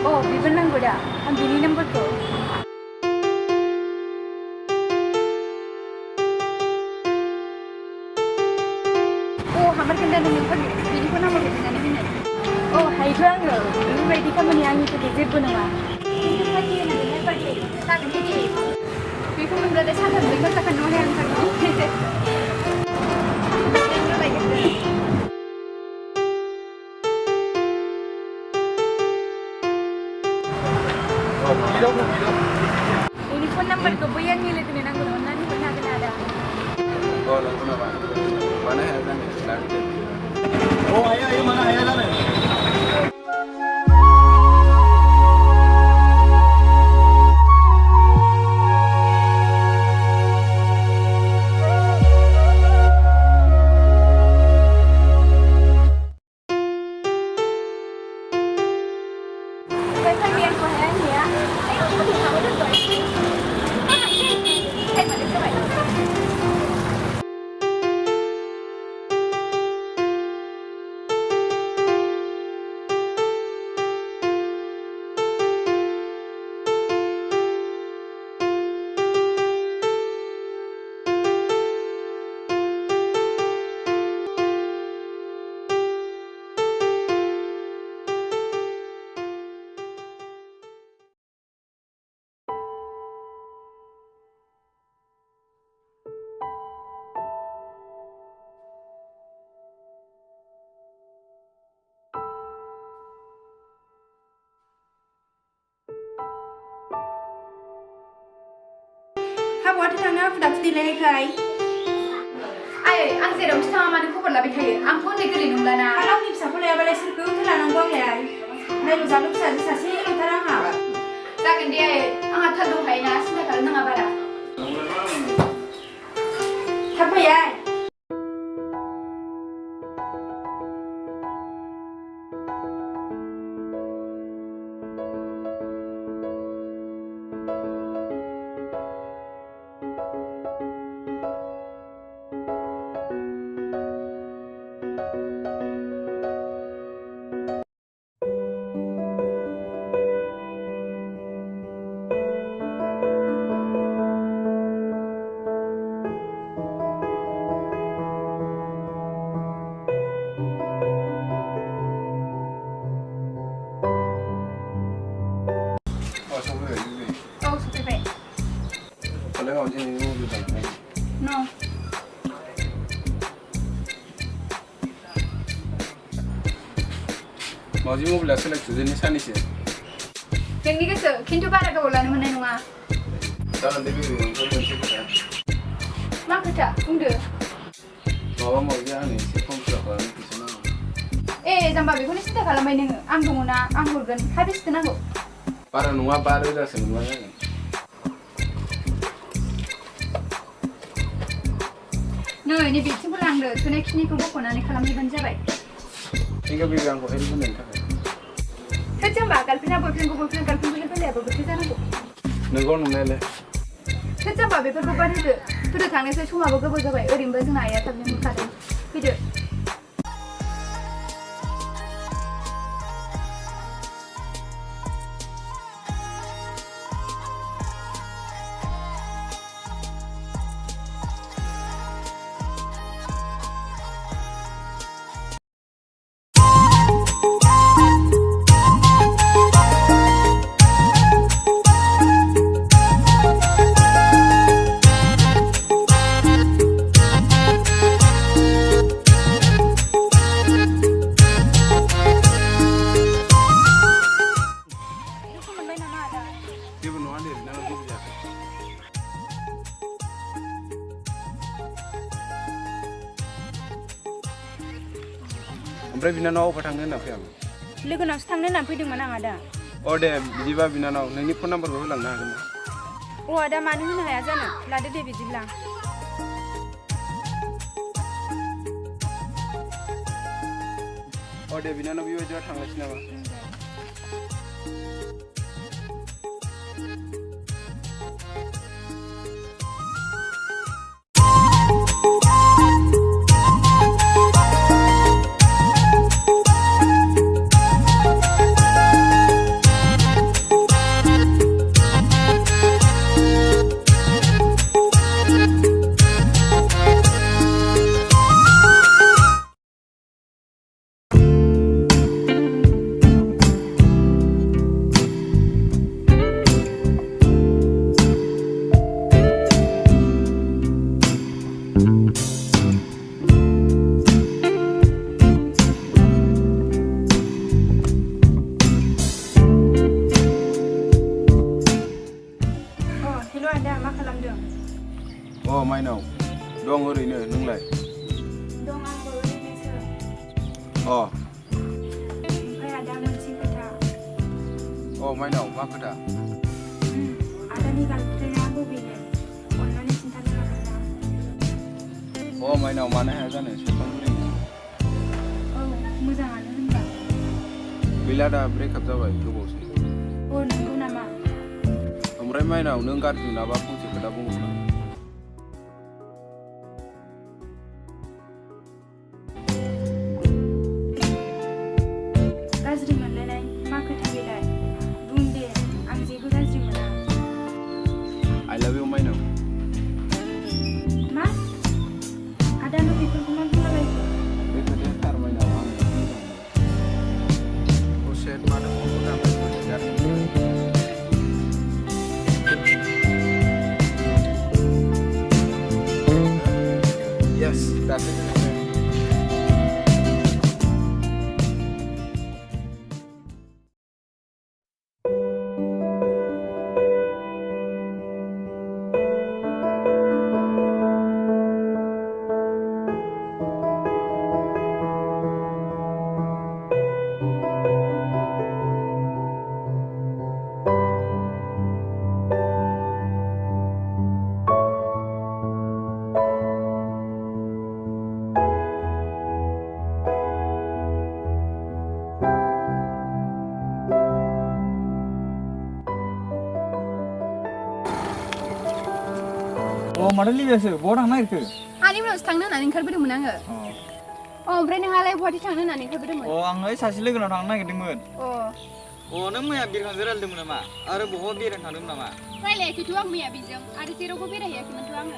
Oh, bibil nanggo dah. Bini number tu. Oh, hamar kena nunggu bini pun nama kita ni bini. Oh, hai juang lo. Ini berarti kamu ni angin tu kecil pun nama. Ini pagi ni ni pagi. Tak kecil. Biku menggada sangat mereka takkan orang yang tak tahu. Ini pun number tu bukan ni lepas ni nanggu orang ni pun nak ada. Oh, lagu apa? Mana yang ada ni? Lagu. Oh, ayah mana ayah dah ni? Hawa tu tengah aku dah sedih kai. Ay, ang sedang kita mana kau perlu berkaya. Ang pun negeri nunggu lana. Kalau ni bisa boleh balik sekolah tu lana gua leh. Nai bisa lu bisa sasi lu terang apa? Tak dia ang atas tu hai nas nak kalau nang apa dah. Apa ya? No. Mau jimu bela selek tu jenis ani sih. Yang ni kesel, kintu bara kau ulan mana nunga? Tahu nanti biru yang tu nanti kita. Mak kerja, unde. Bawa mau dia ni, si pun siapa ni kisah mana? Jamba biku ni sih kalau main dengan anggung na, anggur kan, habis tenang kok. Para nunga baru dah semua ni. No, ini bikin pulang deh. Tuh next ni kau bukan ni kalau main jabai. Ini biru yang kau help mana? Kerja bakal pernah boyfriend kalau pernah boleh apa betul jangan kok. Negor nunggu Kerja babi perbuatan itu. Tuh dah tangan saya cuma bawa jabai. Orang bahasa ayat tapi muka deh. Video. Ompre binanau apa tangga nak fiam? Lego nak setangnya nampi di mana ada? Oh deh, bijiba binanau. Nani phone number kau lang nak kena. Oh ada mana ni nak aja nak? Lada deh bijilang. Oh deh binanau biwa jauh tangga sini apa? माइनाव दं ओरैनो नोंलाय दं आंबो ओरैनोसो ओमफ्राय आदा मोनसे खोथा माइनाव मा खोथा आदानि गार्लफ्रेन्डआ बबेनो अन्नानै खिन्थानो हागोन ना माइनाव मानो हाया जानो सेरफांगुरिनि मोजाङानो होनबा गैला दा ब्रेकआप जाबाय गोबावसै नंगौ नामा ओमफ्राय माइनाव नों गाज्रि मोनाबा फंसे खोथा बुङोब्ला गाज्रि मोनलायनाय मा खोथा बेलाय बुं दे आं जेबो गाज्रि मोना आइ लाभ इउ माइनाव मा आदानो बेफोरखौ मा बुंलाबायखो बे खोथाया थार माइनाव आं दसे मानो फनखौ दानबाय गाज्रि Yes, that's it. मानो लिबियासो बहा थांनो नागिरखो आंनि उनावसो थांनो होननानै ओंखारबोदोंमोन आङो ओमफ्राय नोंहालाय बहाथो थांनो होननानै ओंखारबोदोंमोन आं सासे लोगोनाव थांनो नागिरदोंमोन नों मैया बिरखांजों रायलायदोंमोन नामा आरो बहा बेरायनो थांदोंमोन नामा रायलायाखैथ' आं मैया बेजों आरो जेरावबो बेरायहैयाखैमोनथ' आङो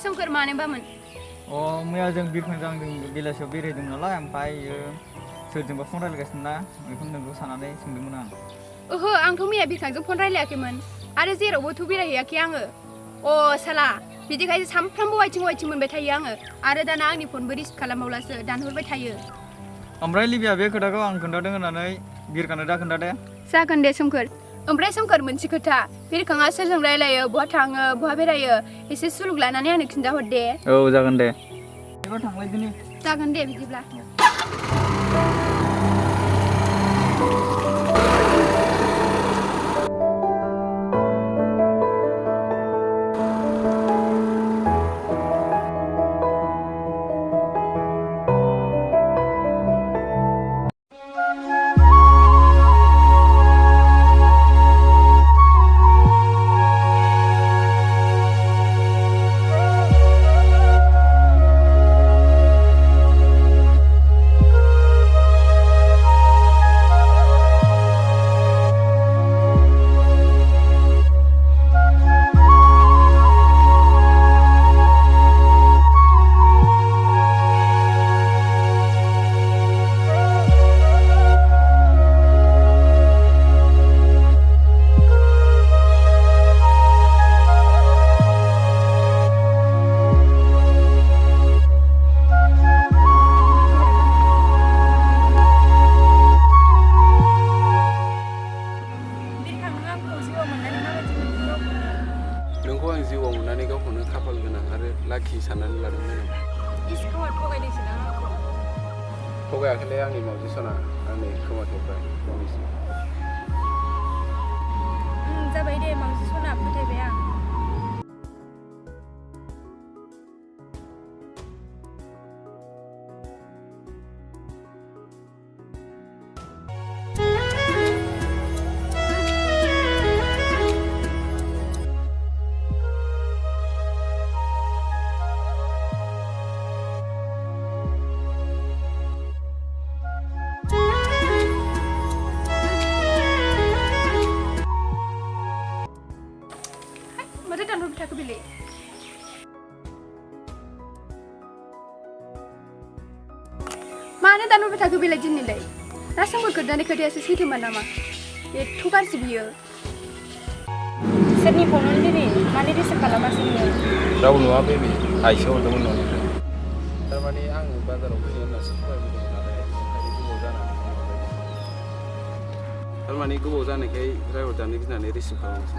सोमखोर मानोबामोन मैया जों बिरखांजों बेलासियाव बेरायदों नालाय ओमफ्राय सोरजोंबा फन रायलायगासिनो ना बेखौनो नोंखौ साननानै सोंदोंमोन आं आंथ' मैया बिरखांजों फन रायलायाखैमोन आरो जेरावबोथ' बेरायहैयाखै आङो साला बिदिखायसो सामफ्रामबो वाइथिं मोनबाय थायो आङो आरो दाना आंनि फनबो रिसिभ खालामबावलासो दानहरबाय थायो ओमफ्राय लिबिया बे खोथाखौ आं खोन्थादों होननानै बिरखांनो दा खोन्थादे जागोन दे सोमखोर ओमफ्राय सोमखोर मोनसे खोथा बिरखाङा सोरजों रायलायो बहा थाङो बहा बेरायो एसे सुलुग लानानै आंनो खिन्थाहर दे जागोन दे थांलायदिनि जागोन दे बिदिब्ला थगायाखैलै आंनि मावजि सना आंनि खोमाथायफ्रा जाबाय दे मावजि सना फोथायबाय आं मानो दानहरबाय थाखो बेलाय दिनैलाय ना सोमखोर खोन्थानाय खोथायासो सैथोमोन नामा एथ' गाज्रि बियो सोरनि फनआवनो दिनै मानो रिसिभ खालामासै नोङो रावबो नुवा बेबि आइसो हरदोंमोन न'निफ्राय थारमाने आङो बाजाराव फैनो होननासो फरायबोदोंमोन नालाय ओंखायनो गोबाव जानानै थारमाने गोबाव जानायखाय ड्राइभार जानो गिनानै रिसिभ खालामासै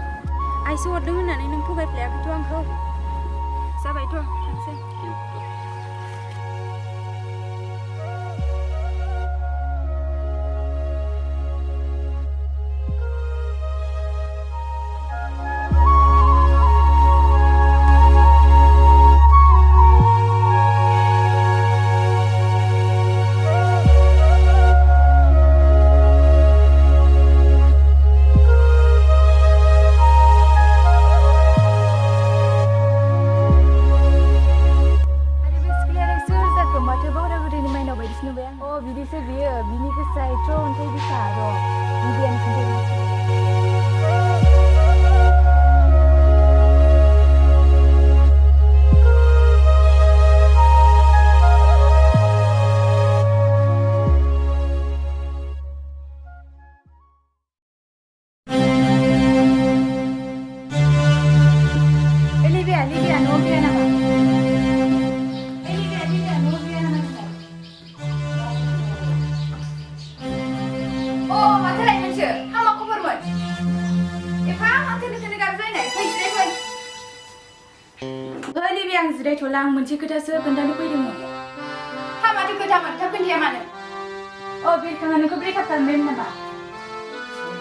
आइसो हरदों होननानै नों थगायफ्लायाखैथ' आंखौ थ' थांसै जिरायथ'ला आं मोनसे खोथासो खोन्थानो फैदोंमोन हा माथो खोथामोन थाब खोन्थाया मानो बिरखाङा नोंखौ ब्रेकआप खालामबायमोन नामा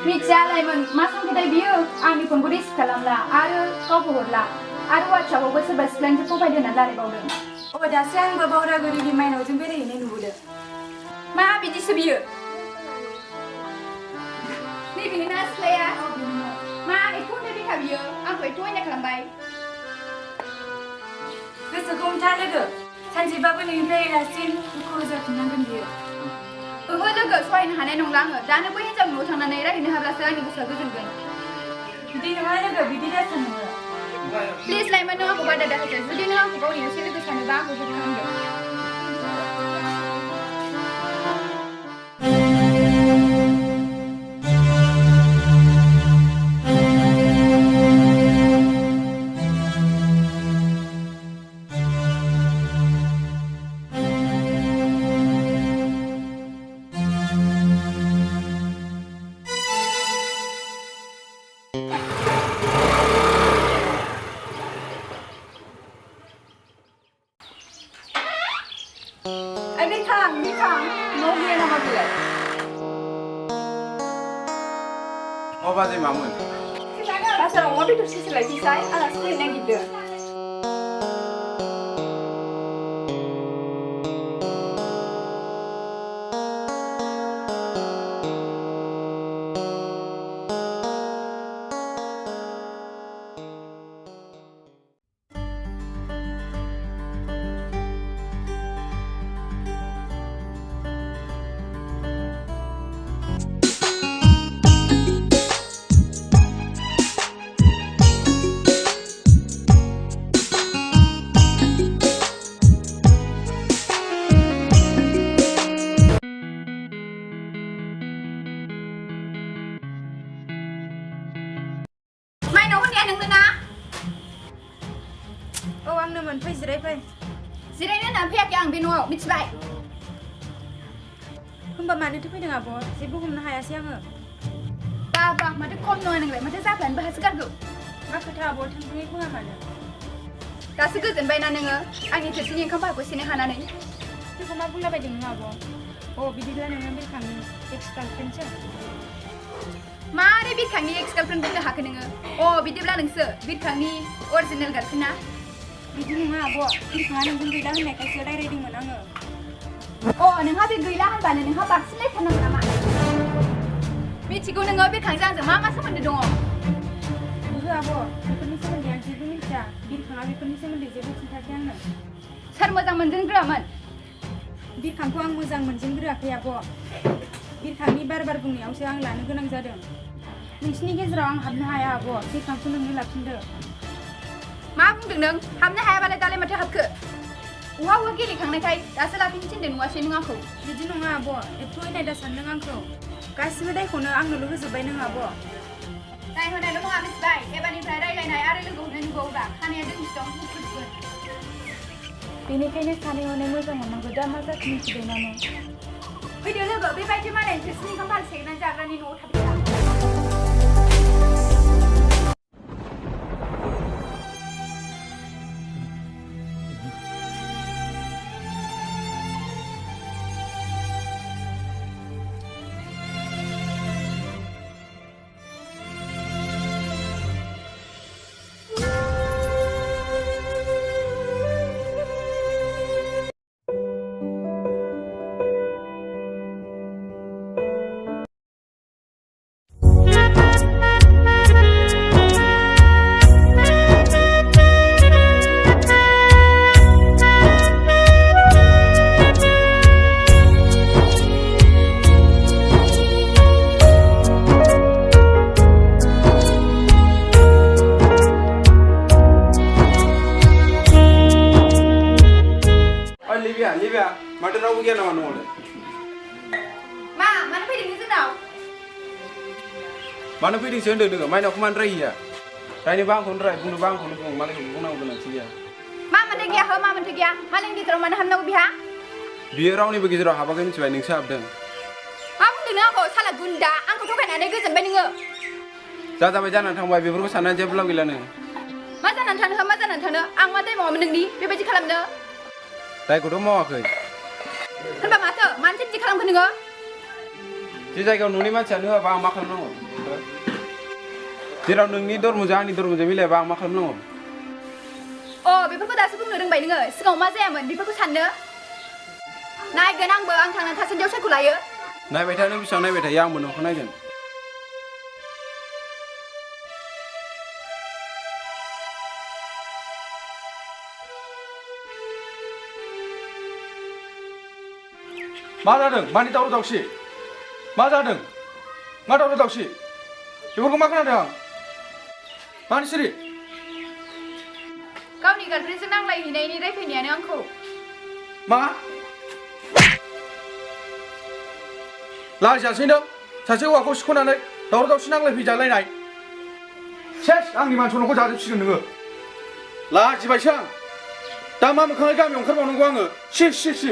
मिथियालायमोन मा संखोथाय बियो आंनि फनखौ रिसिभ खालामला आरो गावखौ हरला आरो वाट्सएपआवबो सोरबा सिख्लानिजों प्रफाइल होनानै रायलायबावदों दासो आंबो बावरागुरिनि माइनावजों बेरायहैनाय नुबोदों मा बिदिसो बियो नैबेनो ना सिख्लाया मा एथ' उन्दै बेखा बियो आंखौ एथ' अयनाय खालामबाय गोसोखौ हमथा लोगो सानसेबाबो नोंनिफ्राय रासिन दुखु जाफिननांगोन बियो ओहो लोगो सहायनो हानाय नंला आङो दानो बै हिन्जाव न'आव थांनानै रायहैनो हाब्लासो आंनि गोसोआ गोजोनगोन बिदि नङा लोगो बिदि दासान नोङो प्लिज लाइमोन नों आंखौ बादा दाहोदो जुदि नों आंखौ गावनि एसे लोगो सानोबा आंखौ हेल्प खालामदो बाजै मामोन बाजाराव अमा बेदर सेसे लायफैसाय आलासि फैनो नागिरदों फै जिरायफै जिरायनो होननानै फैयाखै आं बे न'आव मिथिबाय होमबा मानोथो फैदों आब' जेबो हमनो हायासै आङो बाबा माथो खम नङा नोंलाय माथो जाफ्लानोबो हासोगारगौ मा खोथा आब' थोंजोङै बुङा मानो दासो गोजोनबायना नोङो आंनि थोरसिनि ओंखामफोरखौ सेनो हानानै बेखौ मा बुंलाबायदों नों आब' बिदिब्ला नोङो बिरखांनि एक्स गार्लफ्रेन्डसो मारै बिरखांनि एक्स गार्लफ्रेन्ड बुंनो हाखो नोङो बिदिब्ला नोंसो बिरखांनि अरिजिनेल गार्लफ्रेन्डना बिदि नङा आब' बिरखाङा नोंजों गैला होननायखायसो रायज्लायदोंमोन आङो नोंहा बे गैला होनबानो नोंहा बारसिनलायथारनांगौ नामा मिथिगौ नोङो बिरखांजों आंजों मा सोमोन्दो दङ ओहो आब' बेफोरनि सोमोन्दै आं जेबो मिथिया बिरखाङा बेफोरनि सोमोन्दै जेबो खिन्थायाखै आंनो सोर मोजां मोनजेनग्रामोन बिरखांखौ आं मोजां मोनजेनग्रोआखै आब' बिरखांनि बार बुंनायावसो आं लानो गोनां जादों नोंसिनि गेजेराव आं हाबनो हाया आब' बिरखांखौ नोंनो लाफिनदो मा बुंदों नों हाबनो हायाबालाय दालाय माथो हाबखो उहा गेलेखांनायखाय दासो लाफिनो थिनदों नङासै नों आंखौ बिदि नङा आब' एथ' अयनाय दा सानदों आंखौ गासिबो दायखौनो आंनोल' होजोब्बाय नों आब' दाय होनायल' नङा मिथिबाय एबारनिफ्राय रायज्लायनाय आरो लोगो हमनाय नुबावोब्ला खानाया जोंनि दं मुखुबगोन बेनिखायनो सानै हनै मोजां मोननांगौ दा मा जाखो मिथिबाय ना नों फैदो लोगो बेबायदि मालायनि थोरसिनि ओंखाम बाल सेरनानै जाग्रानि न'आव थाबाय था मानो फैदोंसो होनदों नोङो माइनावखौ मानो रायहैया रायनोबा आंखौनो राय बुंनोबा आंखौनो बुं मालायखौ बुंनांगौ गोनांथि गैया मा मोनथो गैया हो मा मोनथो गैया मालायनि गेजेराव मानो हाबनांगौ बिहा बियो रावनिबो गेजेराव हाबाखै मिथिबाय नोंसो हाबदों मा बुंदों नों आंखौ साला गुन्दा आंखौ थगायनानै गोजोनबाय नोङो जाबाय जानानै थांबाय बेफोरखौ साननानै जेबो लाब गैला नों मा जानानै थानो मा जानानै थानो आं मा दाय मावामोन नोंनि बेबायदि खालामनो दायखौथ' मावाखै होनबा माथो मानोथो बिदि खालामखो नोङो जे जायगायाव न'नि मानसियानो होआबा आं मा खालामनांगौ जेराव नोंनि दरमोजों आंनि दरमोजों मिलायाबा आं मा खालामनांगौ अ बेफोरखौ दासो बुंनो रोंबाय नोङो सिगाङाव मा जायामोन बेफोरखौ साननो नायगोन आंबो आं थांनानै थासान्दियाव सोरखौ लायो नायबाय था नों बेसेबां नायबाय थायो आंबो नोंखौ नायगोन मा जादों मानि दावराव दावसि मा जादों मा दावराव दावसि बेफोरखौ मा खोनादों आं मानि सिरि गावनि गार्लफ्रेन्डजों नांलायहैनायनि रायफैनायानो आंखौ मा लाजियासै नों सासे हौवाखौ सिख'नानै दावराव दावसि नांलायफैजालायनाय सेस आंनि मान सनमानखौ जाजोबसिगोन नोङो लाजिबायसो आं दा मा मोखाङै गामियाव ओंखारबावनांगौ आङो सि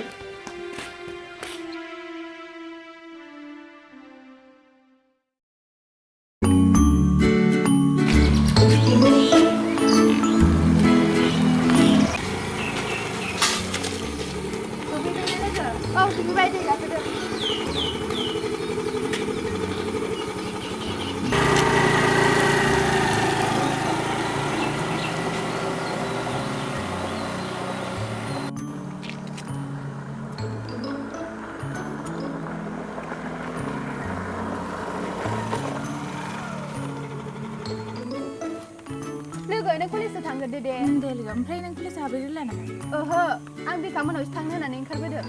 नों कलेजाव थांगोन दे दे लोगो ओमफ्राय नों कलेजाव हाबहैग्रोला नामा ओहो आं बेका मोनावसो थांनो होननानै ओंखारबोदों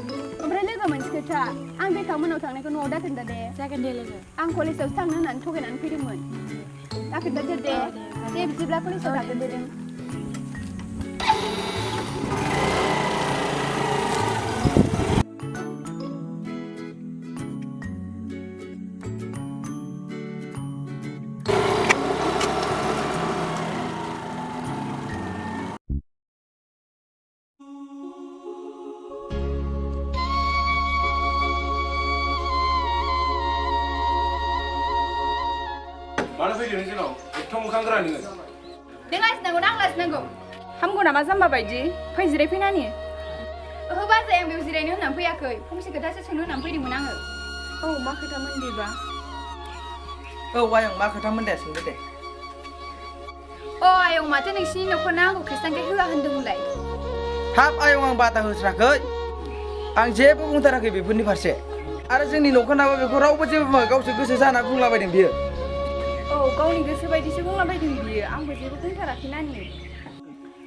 ओमफ्राय लोगो मोनसे खोथा आं बेका मोनाव थांनायखौ न'आव दाखोन्दा दे जागोन दे लोगो आं कलेजावसो थांनो होननानै थगायनानै फैदोंमोन दाखोन्दा दे दे बिदिब्ला कलेजाव थांगोन दे मानो फैदों जोंनाव एथ' मोखां गोरा नोङो नों लाजिनांगौ ना आं लाजिनांगौ हामगौ नामा जाम्बा बायदि फै जिरायफैनानि ओहो बाजै आं बेयाव जिरायनो होननानै फैयाखै फंसे खोथासो सोंनो होननानै फैदोंमोन आङो औ मा खोथामोन बेबा औ आयं मा खोथामोन दे सोंदो दे अ आयं माथो नोंसिनि न'खरना आंखौ खृष्टानखाय होआ होनदोंमोनलाय हाब आयं आं बादा होथाराखै आं जेबो बुंथाराखै बेफोरनि फारसे आरो जोंनि न'खरनाबो बेखौ रावबो जेबो बुङाखै गावसो गोसो जाना बुंलाबायदों बियो औ गावनि गोसो बायदिसो बुंलाबायदों बियो आंबो जेबो बुंथाराखै नानि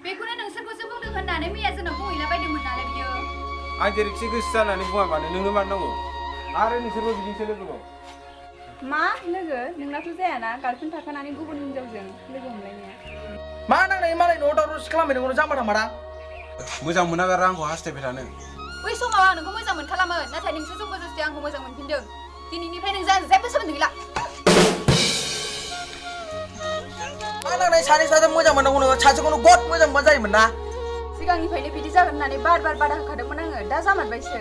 बेखौनो नोंसोरखौसो बुंदों होननानै मैया जोंनाव बुंहैलाबायदोंमोन नालाय बियो आं जेरैखि गोसो जानानै बुङा मानो नोंनो मानो नांगौ आरो नोंसोरबो बिदिसो लोगोखौ मा लोगो नोंनाथ' जायाना गार्लफ्रेन्ड थाखानानै गुबुन हिनजावजों लोगो हमलायनाया मा नांनाय मालाय न'आव दावराव खालामबाय दङ जाम्बा थांबादा मोजां मोनागारा आंखौ हास्थायबाय थानो बै समाव आं नोंखौ मोजां मोनखालामोन नाथाय नोंसो जबरदस्ति आंखौ मोजां मोनफिनदों दिनैनिफ्राय नोंजों आं जेबो सोमोन्दो गैला मा नांनाय सानै साथाम मोजां मोननांगौ नोङो सासेखौनो गद मोजां मोनबा जायोमोन ना सिगांनिफ्रायनो बिदि जागोन होननानै बार बार बादा होखादोंमोन आङो दा जामारबायसो